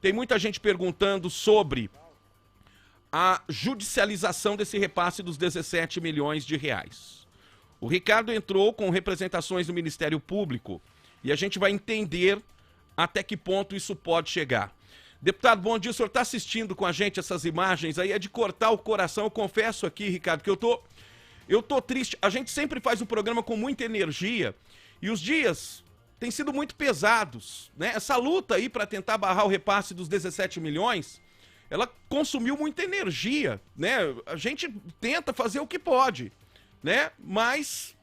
Tem muita gente perguntando sobre a judicialização desse repasse dos 17 milhões de reais. O Ricardo entrou com representações do Ministério Público e a gente vai entender até que ponto isso pode chegar. Deputado, bom dia, o senhor está assistindo com a gente essas imagens aí, é de cortar o coração. Eu confesso aqui, Ricardo, que eu tô triste. A gente sempre faz o programa com muita energia e os dias têm sido muito pesados, né? Essa luta aí para tentar barrar o repasse dos 17 milhões, ela consumiu muita energia, né? A gente tenta fazer o que pode, né? Mas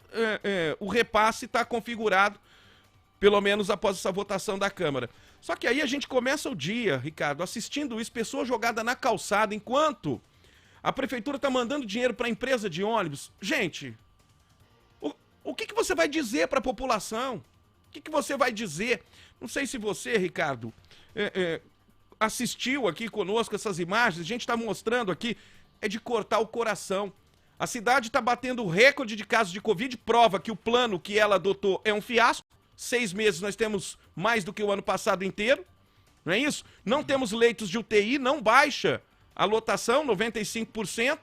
o repasse está configurado, pelo menos após essa votação da Câmara. Só que aí a gente começa o dia, Ricardo, assistindo isso, pessoa jogada na calçada, enquanto a prefeitura está mandando dinheiro para a empresa de ônibus. Gente, o que você vai dizer para a população? O que você vai dizer? Não sei se você, Ricardo, assistiu aqui conosco essas imagens, a gente está mostrando aqui, é de cortar o coração. A cidade está batendo recorde de casos de Covid, prova que o plano que ela adotou é um fiasco. 6 meses nós temos mais do que o ano passado inteiro, não é isso? Não temos leitos de UTI, não baixa a lotação, 95%.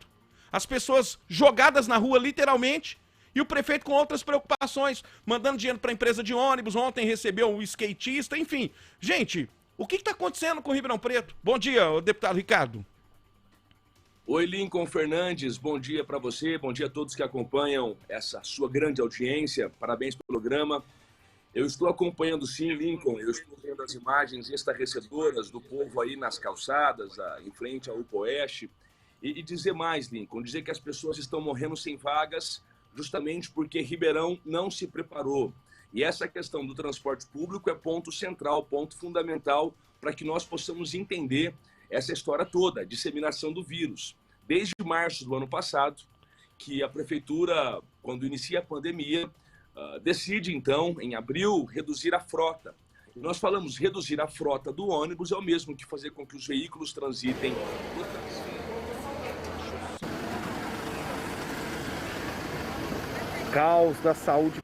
As pessoas jogadas na rua, literalmente, e o prefeito com outras preocupações, mandando dinheiro para a empresa de ônibus, ontem recebeu um skatista, enfim. Gente, o que está acontecendo com o Ribeirão Preto? Bom dia, deputado Ricardo. Oi, Lincoln Fernandes, bom dia para você, bom dia a todos que acompanham essa sua grande audiência, parabéns pelo programa. Eu estou acompanhando sim, Lincoln, eu estou vendo as imagens estarrecedoras do povo aí nas calçadas, em frente ao UPOeste, e dizer mais, Lincoln, dizer que as pessoas estão morrendo sem vagas justamente porque Ribeirão não se preparou. E essa questão do transporte público é ponto central, ponto fundamental para que nós possamos entender essa história toda, a disseminação do vírus. Desde março do ano passado, que a prefeitura, quando inicia a pandemia, decide, então, em abril, reduzir a frota. E nós falamos reduzir a frota do ônibus é o mesmo que fazer com que os veículos transitem. Caos da saúde.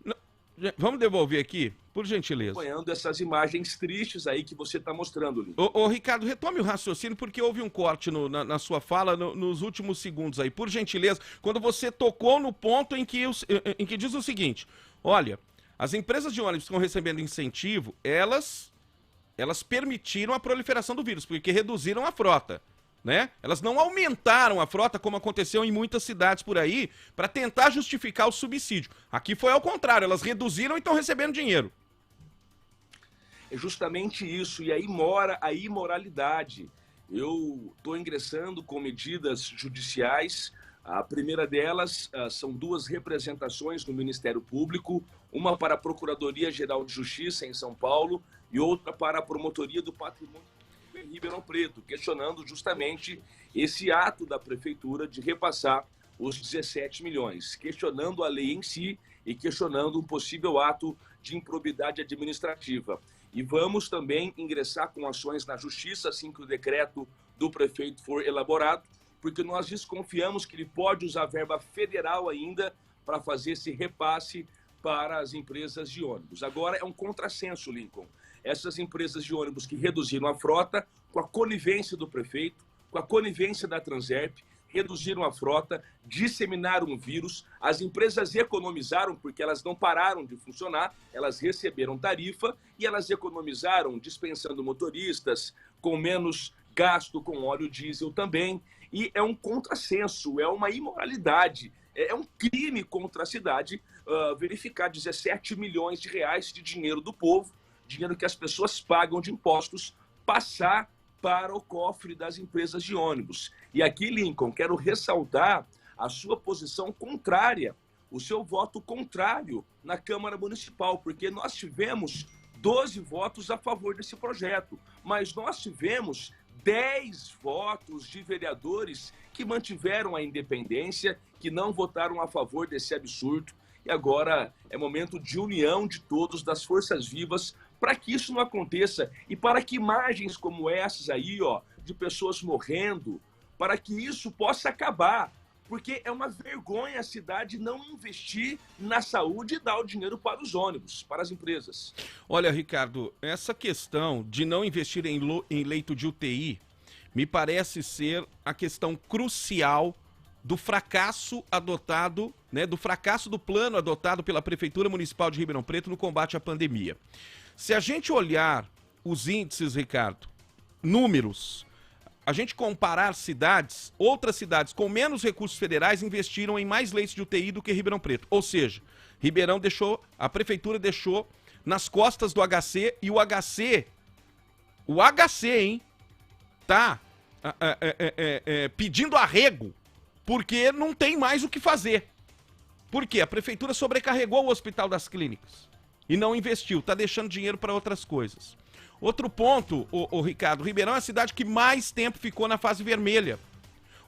Vamos devolver aqui, por gentileza. Acompanhando essas imagens tristes aí que você está mostrando, Lino. Ô, Ricardo, retome o raciocínio, porque houve um corte na sua fala nos últimos segundos aí. Por gentileza, quando você tocou no ponto em que diz o seguinte: olha, as empresas de ônibus que estão recebendo incentivo, elas permitiram a proliferação do vírus, porque reduziram a frota, né? Elas não aumentaram a frota, como aconteceu em muitas cidades por aí, para tentar justificar o subsídio. Aqui foi ao contrário, elas reduziram e estão recebendo dinheiro. É justamente isso, e aí mora a imoralidade. Eu estou ingressando com medidas judiciais. A primeira delas são 2 representações no Ministério Público, uma para a Procuradoria-Geral de Justiça em São Paulo e outra para a Promotoria do Patrimônio em Ribeirão Preto, questionando justamente esse ato da Prefeitura de repassar os 17 milhões, questionando a lei em si e questionando um possível ato de improbidade administrativa. E vamos também ingressar com ações na Justiça assim que o decreto do prefeito for elaborado, porque nós desconfiamos que ele pode usar verba federal ainda para fazer esse repasse para as empresas de ônibus. Agora é um contrassenso, Lincoln. Essas empresas de ônibus que reduziram a frota, com a conivência do prefeito, com a conivência da Transerp, reduziram a frota, disseminaram o vírus, as empresas economizaram porque elas não pararam de funcionar, elas receberam tarifa e elas economizaram dispensando motoristas, com menos gasto com óleo diesel também. E é um contrassenso, é uma imoralidade, é um crime contra a cidade verificar 17 milhões de reais de dinheiro do povo, dinheiro que as pessoas pagam de impostos, passar para o cofre das empresas de ônibus. E aqui, Lincoln, quero ressaltar a sua posição contrária, o seu voto contrário na Câmara Municipal, porque nós tivemos 12 votos a favor desse projeto, mas nós tivemos 10 votos de vereadores que mantiveram a independência, que não votaram a favor desse absurdo. E agora é momento de união de todos, das forças vivas, para que isso não aconteça e para que imagens como essas aí, ó, de pessoas morrendo, para que isso possa acabar. porque é uma vergonha a cidade não investir na saúde e dar o dinheiro para os ônibus, para as empresas. Olha, Ricardo, essa questão de não investir em leito de UTI me parece ser a questão crucial do fracasso adotado, né, do fracasso do plano adotado pela Prefeitura Municipal de Ribeirão Preto no combate à pandemia. Se a gente olhar os índices, Ricardo, números, a gente comparar cidades, outras cidades com menos recursos federais investiram em mais leitos de UTI do que Ribeirão Preto. Ou seja, Ribeirão deixou, a Prefeitura deixou nas costas do HC e o HC, hein, tá pedindo arrego porque não tem mais o que fazer. Por quê? A Prefeitura sobrecarregou o Hospital das Clínicas e não investiu, tá deixando dinheiro para outras coisas. Outro ponto, Ricardo, Ribeirão é a cidade que mais tempo ficou na fase vermelha.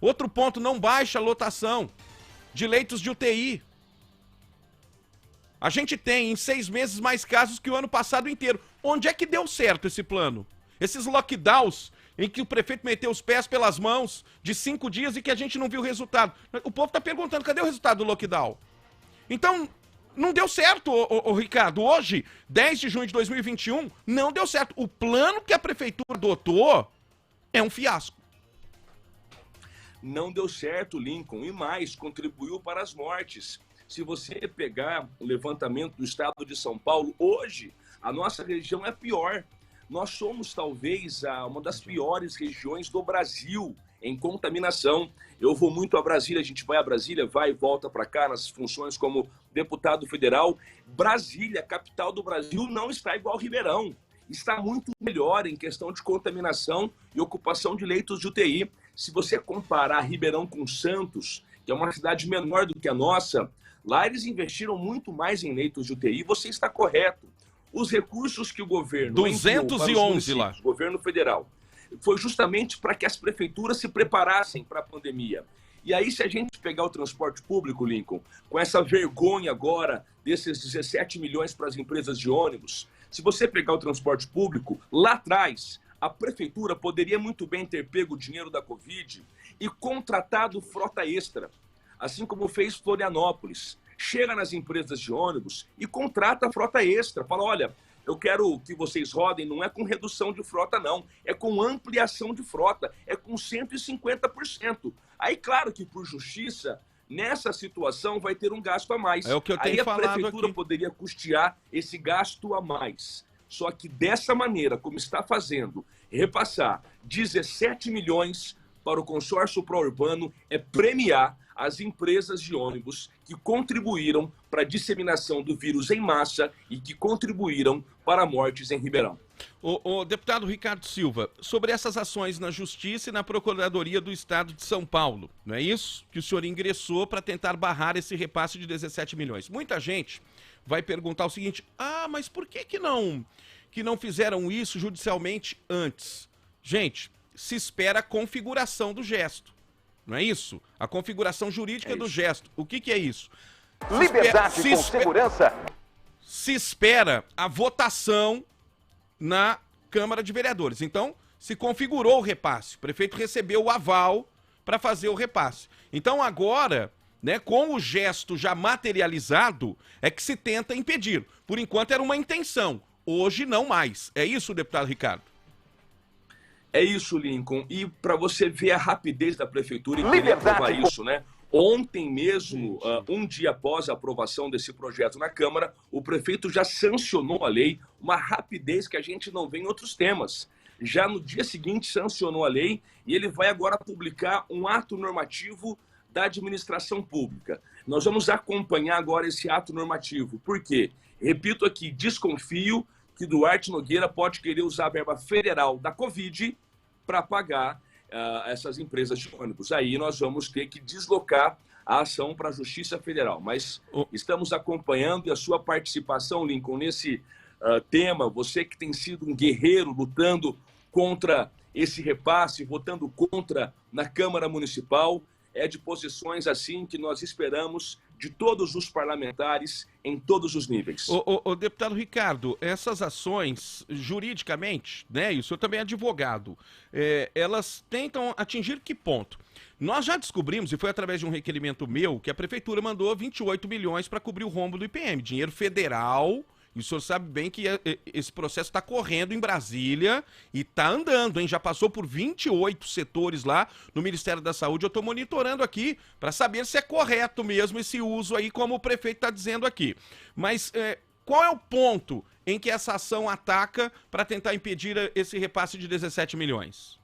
Outro ponto, não baixa a lotação de leitos de UTI. A gente tem em 6 meses mais casos que o ano passado inteiro. Onde é que deu certo esse plano? Esses lockdowns em que o prefeito meteu os pés pelas mãos de 5 dias e que a gente não viu o resultado. O povo tá perguntando, cadê o resultado do lockdown? Então, não deu certo, Ricardo. Hoje, 10 de junho de 2021, não deu certo. O plano que a prefeitura adotou é um fiasco. Não deu certo, Lincoln, e mais, contribuiu para as mortes. Se você pegar o levantamento do estado de São Paulo, hoje, a nossa região é pior. Nós somos, talvez, uma das piores regiões do Brasil em contaminação. Eu vou muito a Brasília, a gente vai a Brasília, vai e volta para cá nas funções como deputado federal. Brasília, capital do Brasil, não está igual Ribeirão. Está muito melhor em questão de contaminação e ocupação de leitos de UTI. Se você comparar Ribeirão com Santos, que é uma cidade menor do que a nossa, lá eles investiram muito mais em leitos de UTI, você está correto. Os recursos que o governo 211 lá, o governo federal, foi justamente para que as prefeituras se preparassem para a pandemia. E aí, se a gente pegar o transporte público, Lincoln, com essa vergonha agora desses 17 milhões para as empresas de ônibus, se você pegar o transporte público, lá atrás, a prefeitura poderia muito bem ter pego o dinheiro da Covid e contratado frota extra, assim como fez Florianópolis. Chega nas empresas de ônibus e contrata a frota extra. Fala, olha, eu quero que vocês rodem, não é com redução de frota, não. É com ampliação de frota, é com 150%. Aí, claro que por justiça, nessa situação vai ter um gasto a mais. É o que eu tenho falado aqui. Aí a prefeitura poderia custear esse gasto a mais. Só que dessa maneira, como está fazendo, repassar 17 milhões para o consórcio pró-urbano é premiar as empresas de ônibus que contribuíram para a disseminação do vírus em massa e que contribuíram para mortes em Ribeirão. O deputado Ricardo Silva, sobre essas ações na Justiça e na Procuradoria do Estado de São Paulo, não é isso? Que o senhor ingressou para tentar barrar esse repasse de 17 milhões. Muita gente vai perguntar o seguinte, mas por que não fizeram isso judicialmente antes? Gente, se espera a configuração do gesto. Não é isso? A configuração jurídica do gesto. O que é isso? Liberdade com segurança. Se espera a votação na Câmara de Vereadores. Então, se configurou o repasse. O prefeito recebeu o aval para fazer o repasse. Então, agora, né, com o gesto já materializado, é que se tenta impedir. Por enquanto, era uma intenção. Hoje, não mais. É isso, deputado Ricardo? É isso, Lincoln. E para você ver a rapidez da prefeitura em querer aprovar isso, né? Ontem mesmo, um dia após a aprovação desse projeto na Câmara, o prefeito já sancionou a lei, uma rapidez que a gente não vê em outros temas. Já no dia seguinte sancionou a lei e ele vai agora publicar um ato normativo da administração pública. Nós vamos acompanhar agora esse ato normativo. Por quê? Repito aqui, desconfio que Duarte Nogueira pode querer usar a verba federal da Covid para pagar essas empresas de ônibus. Aí nós vamos ter que deslocar a ação para a Justiça Federal. Mas estamos acompanhando e a sua participação, Lincoln, nesse tema, você que tem sido um guerreiro lutando contra esse repasse, votando contra na Câmara Municipal, é de posições assim que nós esperamos de todos os parlamentares em todos os níveis. O deputado Ricardo, essas ações, juridicamente, né, e o senhor também é advogado, elas tentam atingir que ponto? Nós já descobrimos, e foi através de um requerimento meu, que a prefeitura mandou 28 milhões para cobrir o rombo do IPM, dinheiro federal. E o senhor sabe bem que esse processo está correndo em Brasília e está andando, hein? Já passou por 28 setores lá no Ministério da Saúde. Eu estou monitorando aqui para saber se é correto mesmo esse uso aí, como o prefeito está dizendo aqui. Mas qual é o ponto em que essa ação ataca para tentar impedir esse repasse de 17 milhões?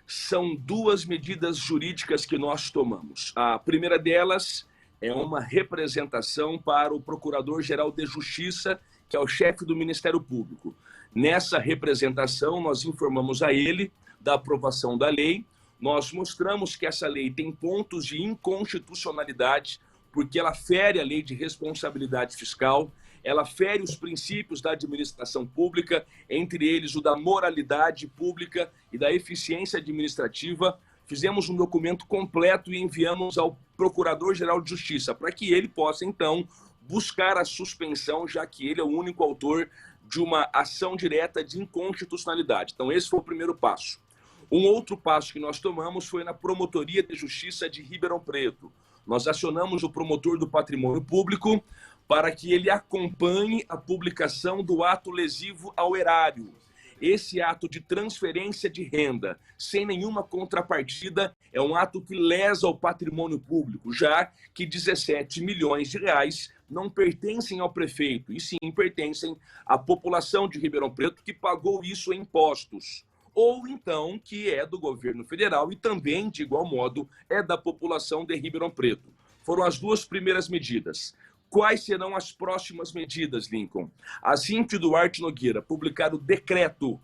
São duas medidas jurídicas que nós tomamos. A primeira delas é uma representação para o Procurador-Geral de Justiça, que é o chefe do Ministério Público. Nessa representação, nós informamos a ele da aprovação da lei, nós mostramos que essa lei tem pontos de inconstitucionalidade, porque ela fere a lei de responsabilidade fiscal, ela fere os princípios da administração pública, entre eles o da moralidade pública e da eficiência administrativa. Fizemos um documento completo e enviamos ao Procurador-Geral de Justiça, para que ele possa, então, buscar a suspensão, já que ele é o único autor de uma ação direta de inconstitucionalidade. Então, esse foi o primeiro passo. Um outro passo que nós tomamos foi na Promotoria de Justiça de Ribeirão Preto. Nós acionamos o promotor do patrimônio público para que ele acompanhe a publicação do ato lesivo ao erário. Esse ato de transferência de renda, sem nenhuma contrapartida, é um ato que lesa o patrimônio público, já que 17 milhões de reais não pertencem ao prefeito, e sim pertencem à população de Ribeirão Preto, que pagou isso em impostos. Ou então que é do governo federal e também, de igual modo, é da população de Ribeirão Preto. Foram as duas primeiras medidas. Quais serão as próximas medidas, Lincoln? Assim que o Duarte Nogueira publicar o decreto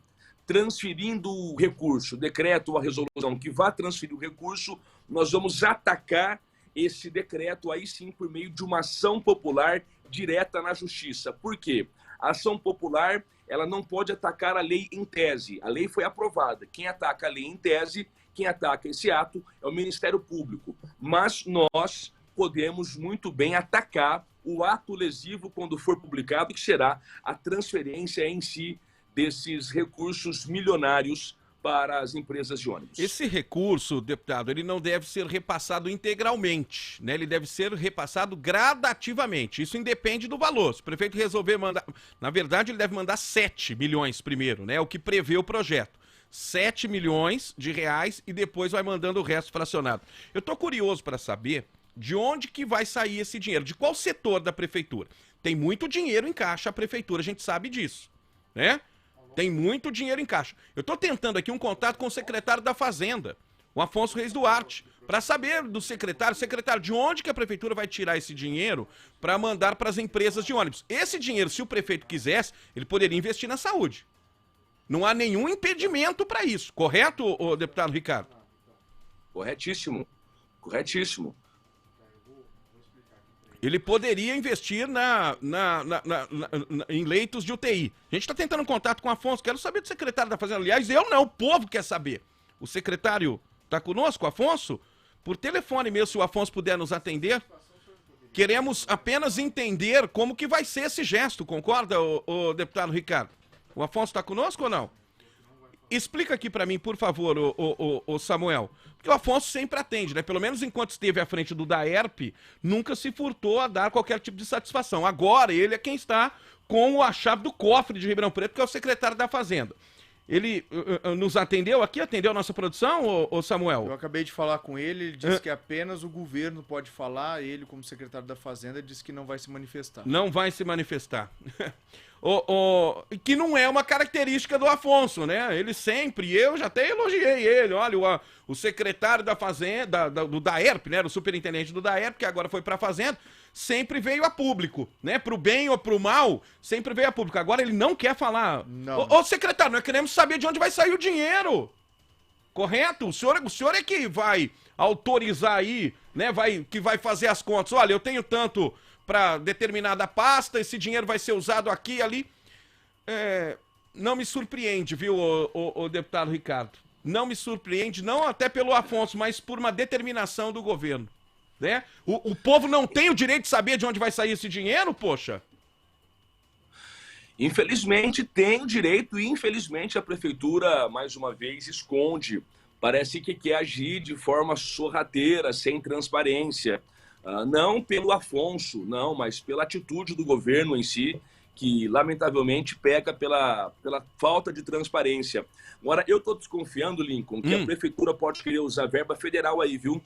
transferindo o recurso, decreto ou a resolução que vai transferir o recurso, nós vamos atacar esse decreto aí sim por meio de uma ação popular direta na justiça. Por quê? A ação popular, ela não pode atacar a lei em tese. A lei foi aprovada. Quem ataca a lei em tese, quem ataca esse ato é o Ministério Público. Mas nós podemos muito bem atacar o ato lesivo quando for publicado, que será a transferência em si desses recursos milionários para as empresas de ônibus. Esse recurso, deputado, ele não deve ser repassado integralmente, né? Ele deve ser repassado gradativamente. Isso independe do valor. Se o prefeito resolver mandar... Na verdade, ele deve mandar 7 milhões primeiro, né? O que prevê o projeto. 7 milhões de reais e depois vai mandando o resto fracionado. Eu tô curioso para saber de onde que vai sair esse dinheiro, de qual setor da prefeitura. Tem muito dinheiro em caixa a prefeitura, a gente sabe disso, né? Tem muito dinheiro em caixa. Eu estou tentando aqui um contato com o secretário da Fazenda, o Afonso Reis Duarte, para saber do secretário, de onde que a prefeitura vai tirar esse dinheiro para mandar para as empresas de ônibus. Esse dinheiro, se o prefeito quisesse, ele poderia investir na saúde. Não há nenhum impedimento para isso, correto, ô, deputado Ricardo? Corretíssimo, corretíssimo. Ele poderia investir em leitos de UTI. A gente está tentando contato com o Afonso. Quero saber do secretário da Fazenda. Aliás, eu não, o povo quer saber. O secretário está conosco, Afonso? Por telefone mesmo, se o Afonso puder nos atender. Queremos apenas entender como que vai ser esse gesto, concorda, o deputado Ricardo? O Afonso está conosco ou não? Explica aqui para mim, por favor, o Samuel. Porque o Afonso sempre atende, né? Pelo menos enquanto esteve à frente do DAERP, nunca se furtou a dar qualquer tipo de satisfação. Agora, ele é quem está com a chave do cofre de Ribeirão Preto, que é o secretário da Fazenda. Ele nos atendeu aqui, atendeu a nossa produção, ô Samuel? Eu acabei de falar com ele disse que apenas o governo pode falar, ele como secretário da Fazenda disse que não vai se manifestar. Não vai se manifestar. Que não é uma característica do Afonso, né? Ele sempre, eu já até elogiei ele, olha, o secretário da Fazenda, do DAERP, né? O superintendente do DAERP, que agora foi pra Fazenda, sempre veio a público, né? Pro bem ou pro mal, sempre veio a público. Agora ele não quer falar. Não. Ô, secretário, nós queremos saber de onde vai sair o dinheiro. Correto? O senhor é que vai autorizar aí, né? Que vai fazer as contas. Olha, eu tenho tanto para determinada pasta, esse dinheiro vai ser usado aqui e ali. Não me surpreende, viu, o deputado Ricardo? Não me surpreende, não até pelo Afonso, mas por uma determinação do governo. né? O povo não tem o direito de saber de onde vai sair esse dinheiro, poxa? Infelizmente tem o direito e infelizmente a prefeitura, mais uma vez, esconde. Parece que quer agir de forma sorrateira, sem transparência. Não pelo Afonso, não, mas pela atitude do governo em si, que lamentavelmente peca pela falta de transparência. Agora, eu estou desconfiando, Lincoln, que a prefeitura pode querer usar verba federal aí, viu?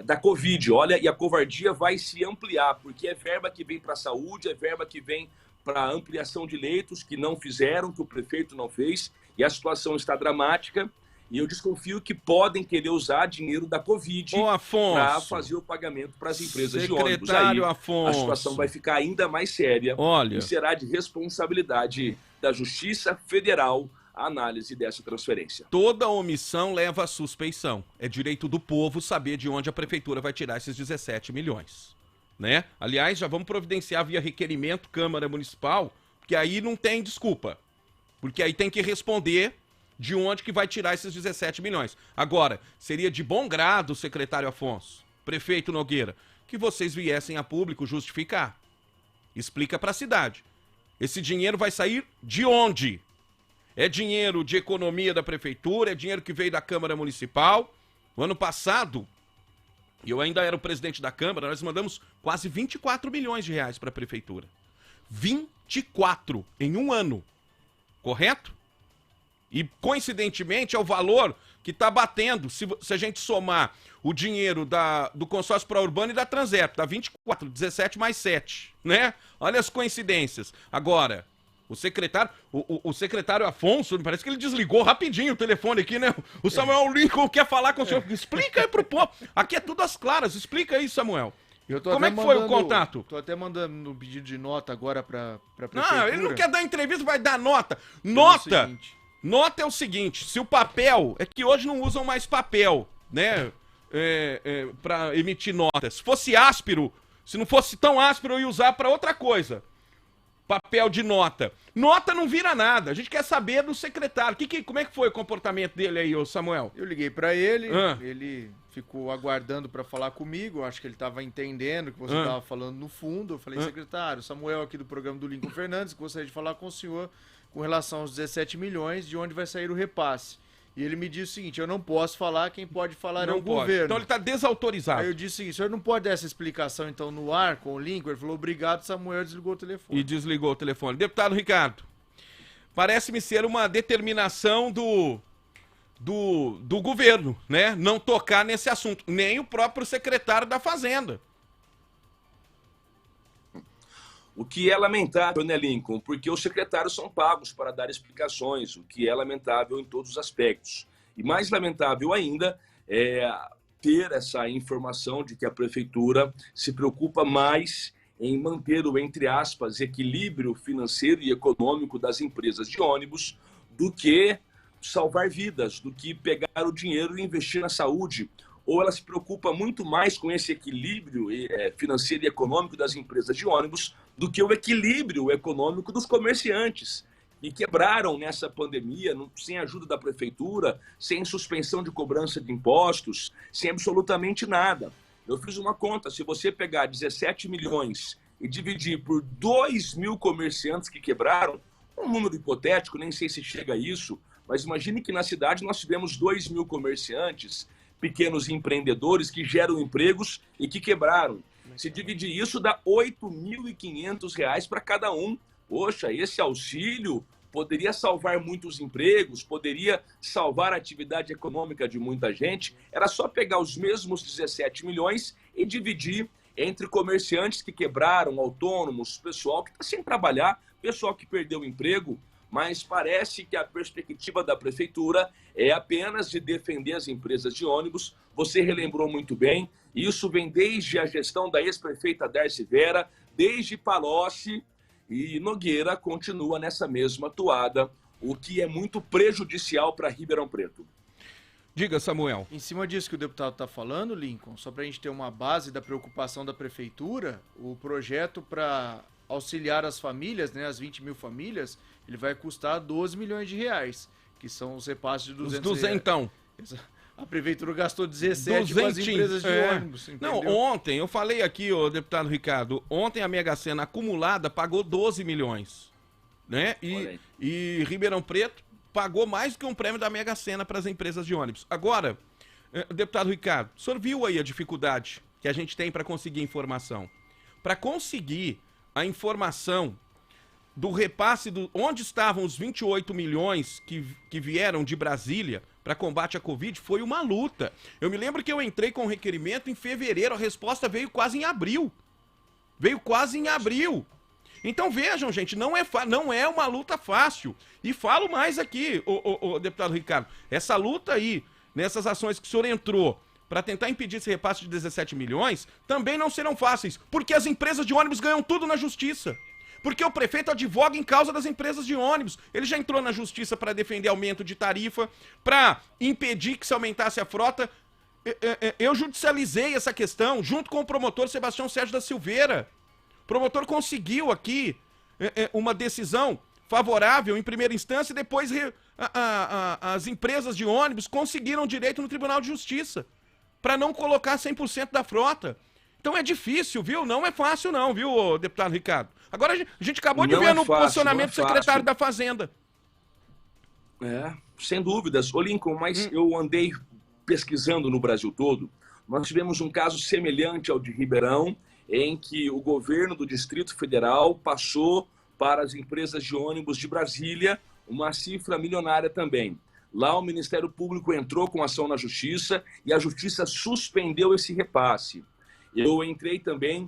Da Covid, olha, e a covardia vai se ampliar, porque é verba que vem para a saúde, é verba que vem para ampliação de leitos que não fizeram, que o prefeito não fez, e a situação está dramática. E eu desconfio que podem querer usar dinheiro da Covid para fazer o pagamento para as empresas de ônibus. Aí, Afonso, a situação vai ficar ainda mais séria. Olha, e será de responsabilidade da Justiça Federal a análise dessa transferência. Toda omissão leva à suspeição. É direito do povo saber de onde a prefeitura vai tirar esses 17 milhões. Né? Aliás, já vamos providenciar via requerimento Câmara Municipal, porque aí não tem desculpa. Porque aí tem que responder de onde que vai tirar esses 17 milhões. Agora, seria de bom grado, secretário Afonso, prefeito Nogueira, que vocês viessem a público justificar. Explica para a cidade. Esse dinheiro vai sair de onde? É dinheiro de economia da prefeitura, é dinheiro que veio da Câmara Municipal. O ano passado, eu ainda era o presidente da Câmara, nós mandamos quase 24 milhões de reais para a prefeitura. 24 em um ano. Correto? E, coincidentemente, é o valor que está batendo, se a gente somar o dinheiro do consórcio pró-urbano e da Transerp, dá 24, 17 mais 7, né? Olha as coincidências. Agora, o secretário Afonso, parece que ele desligou rapidinho o telefone aqui, né? O Samuel Lincoln quer falar com o senhor. Explica aí pro povo. Aqui é tudo às claras. Explica aí, Samuel. Como é que foi o contato? Tô até mandando um pedido de nota agora pra prefeitura. Não, ele não quer dar entrevista, vai dar nota. Nota! Nota é o seguinte, se o papel... É que hoje não usam mais papel, né? Pra emitir notas. Se fosse áspero, se não fosse tão áspero, eu ia usar pra outra coisa. Papel de nota. Nota não vira nada. A gente quer saber do secretário. Como é que foi o comportamento dele aí, ô Samuel? Eu liguei pra ele, ele ficou aguardando pra falar comigo. Acho que ele tava entendendo o que você tava falando no fundo. Eu falei, secretário, Samuel aqui do programa do Lincoln Fernandes, gostaria de falar com o senhor com relação aos 17 milhões, de onde vai sair o repasse. E ele me disse o seguinte, eu não posso falar, quem pode falar é o governo. Então ele tá desautorizado. Aí eu disse o seguinte, o senhor não pode dar essa explicação então no ar com o Lincoln? Ele falou, obrigado, Samuel, desligou o telefone. E desligou o telefone. Deputado Ricardo, parece-me ser uma determinação do governo, né? Não tocar nesse assunto. Nem o próprio secretário da Fazenda. O que é lamentável, né, Lincoln? Porque os secretários são pagos para dar explicações, o que é lamentável em todos os aspectos. E mais lamentável ainda é ter essa informação de que a prefeitura se preocupa mais em manter o, entre aspas, equilíbrio financeiro e econômico das empresas de ônibus do que salvar vidas, do que pegar o dinheiro e investir na saúde. Ou ela se preocupa muito mais com esse equilíbrio financeiro e econômico das empresas de ônibus do que o equilíbrio econômico dos comerciantes, que quebraram nessa pandemia, sem ajuda da prefeitura, sem suspensão de cobrança de impostos, sem absolutamente nada. Eu fiz uma conta, se você pegar 17 milhões e dividir por 2 mil comerciantes que quebraram, um número hipotético, nem sei se chega a isso, mas imagine que na cidade nós tivemos 2 mil comerciantes, pequenos empreendedores que geram empregos e que quebraram. Se dividir isso, dá R$ 8.500 para cada um. Poxa, esse auxílio poderia salvar muitos empregos, poderia salvar a atividade econômica de muita gente. Era só pegar os mesmos 17 milhões e dividir entre comerciantes que quebraram, autônomos, pessoal que está sem trabalhar, pessoal que perdeu o emprego. Mas parece que a perspectiva da prefeitura é apenas de defender as empresas de ônibus. Você relembrou muito bem, isso vem desde a gestão da ex-prefeita Darcy Vera, desde Palocci, e Nogueira continua nessa mesma toada, o que é muito prejudicial para Ribeirão Preto. Diga, Samuel. Em cima disso que o deputado está falando, Lincoln, só para a gente ter uma base da preocupação da prefeitura, o projeto para auxiliar as famílias, né, as 20 mil famílias, ele vai custar 12 milhões de reais, que são os repasses de 200 Os duzentão. A prefeitura gastou 17 com as empresas de ônibus, entendeu? Não, ontem, eu falei aqui, ô deputado Ricardo, ontem a Mega Sena acumulada pagou 12 milhões, né? E Ribeirão Preto pagou mais do que um prêmio da Mega Sena para as empresas de ônibus. Agora, deputado Ricardo, o senhor viu aí a dificuldade que a gente tem para conseguir informação? Para conseguir a informação do repasse, onde estavam os 28 milhões que vieram de Brasília para combate à Covid, foi uma luta. Eu me lembro que eu entrei com o requerimento em fevereiro, a resposta veio quase em abril. Então vejam, gente, não é uma luta fácil. E falo mais aqui, o deputado Ricardo, essa luta aí, nessas ações que o senhor entrou para tentar impedir esse repasse de 17 milhões, também não serão fáceis, porque as empresas de ônibus ganham tudo na justiça. Porque o prefeito advoga em causa das empresas de ônibus. Ele já entrou na justiça para defender aumento de tarifa, para impedir que se aumentasse a frota. Eu judicializei essa questão junto com o promotor Sebastião Sérgio da Silveira. O promotor conseguiu aqui uma decisão favorável em primeira instância e depois as empresas de ônibus conseguiram direito no Tribunal de Justiça para não colocar 100% da frota. Então é difícil, viu? Não é fácil não, viu, deputado Ricardo? Agora a gente acabou de ver no posicionamento do secretário da Fazenda. Sem dúvidas. Ô Lincoln, mas eu andei pesquisando no Brasil todo. Nós tivemos um caso semelhante ao de Ribeirão, em que o governo do Distrito Federal passou para as empresas de ônibus de Brasília uma cifra milionária também. Lá o Ministério Público entrou com ação na Justiça e a Justiça suspendeu esse repasse. Eu entrei também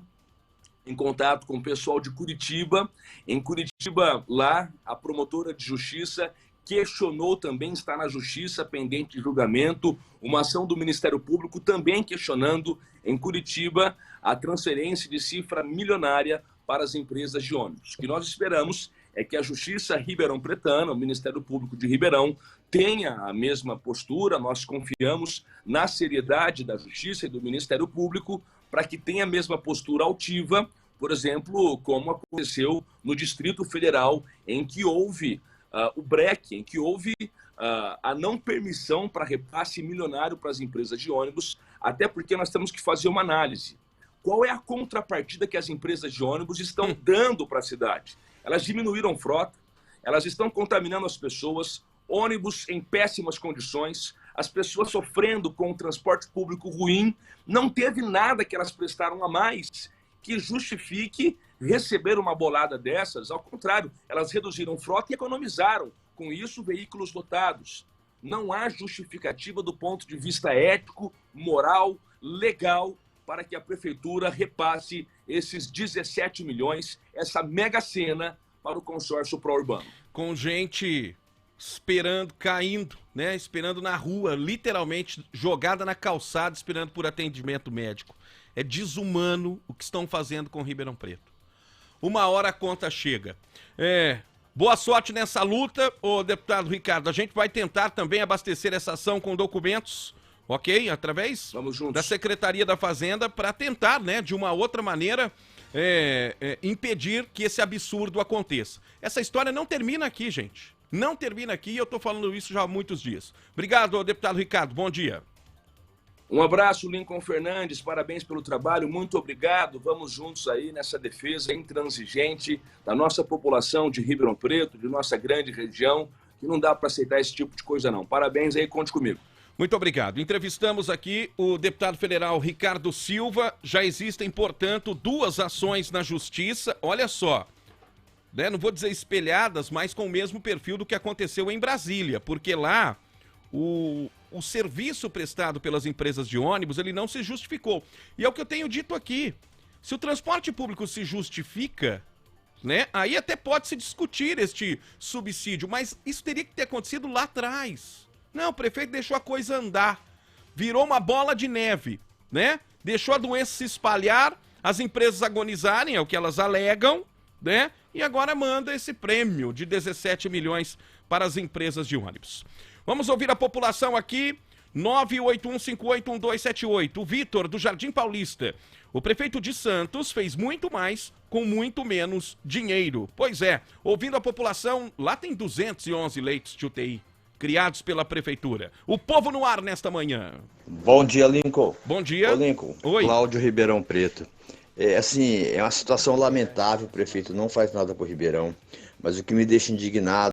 em contato com o pessoal de Curitiba. Em Curitiba, lá, a promotora de justiça questionou também, está na justiça, pendente de julgamento, uma ação do Ministério Público também questionando, em Curitiba, a transferência de cifra milionária para as empresas de ônibus. O que nós esperamos é que a Justiça ribeirão-pretana, o Ministério Público de Ribeirão, tenha a mesma postura. Nós confiamos na seriedade da Justiça e do Ministério Público para que tenha a mesma postura altiva, por exemplo, como aconteceu no Distrito Federal, em que houve o breque, em que houve a não permissão para repasse milionário para as empresas de ônibus, até porque nós temos que fazer uma análise. Qual é a contrapartida que as empresas de ônibus estão dando para a cidade? Elas diminuíram frota, elas estão contaminando as pessoas, ônibus em péssimas condições, as pessoas sofrendo com o transporte público ruim. Não teve nada que elas prestaram a mais que justifique receber uma bolada dessas. Ao contrário, elas reduziram frota e economizaram, com isso, veículos lotados. Não há justificativa do ponto de vista ético, moral, legal, para que a prefeitura repasse esses 17 milhões, essa mega sena, para o consórcio pró-urbano. Com gente esperando, caindo, né? Esperando na rua, literalmente jogada na calçada, esperando por atendimento médico. É desumano o que estão fazendo com Ribeirão Preto. Uma hora a conta chega. Boa sorte nessa luta, ô deputado Ricardo. A gente vai tentar também abastecer essa ação com documentos, ok? Através da Secretaria da Fazenda, para tentar, né, de uma outra maneira, impedir que esse absurdo aconteça. Essa história não termina aqui, gente. Não termina aqui e eu tô falando isso já há muitos dias. Obrigado, deputado Ricardo. Bom dia. Um abraço, Lincoln Fernandes. Parabéns pelo trabalho. Muito obrigado. Vamos juntos aí nessa defesa intransigente da nossa população de Ribeirão Preto, de nossa grande região, que não dá para aceitar esse tipo de coisa, não. Parabéns aí, conte comigo. Muito obrigado. Entrevistamos aqui o deputado federal Ricardo Silva. Já existem, portanto, 2 ações na Justiça. Olha só, né? Não vou dizer espelhadas, mas com o mesmo perfil do que aconteceu em Brasília, porque lá o serviço prestado pelas empresas de ônibus, ele não se justificou. E é o que eu tenho dito aqui. Se o transporte público se justifica, né, aí até pode se discutir este subsídio, mas isso teria que ter acontecido lá atrás. Não, o prefeito deixou a coisa andar, virou uma bola de neve, né? Deixou a doença se espalhar, as empresas agonizarem, é o que elas alegam, né? E agora manda esse prêmio de 17 milhões para as empresas de ônibus. Vamos ouvir a população aqui, 981581278. O Vitor, do Jardim Paulista. O prefeito de Santos fez muito mais com muito menos dinheiro. Pois é, ouvindo a população, lá tem 211 leitos de UTI. criados pela prefeitura. O Povo no Ar nesta manhã. Bom dia, Lincoln. Bom dia. Ô, Lincoln. Oi. Cláudio Ribeirão Preto. É uma situação lamentável, o prefeito não faz nada por Ribeirão, mas o que me deixa indignado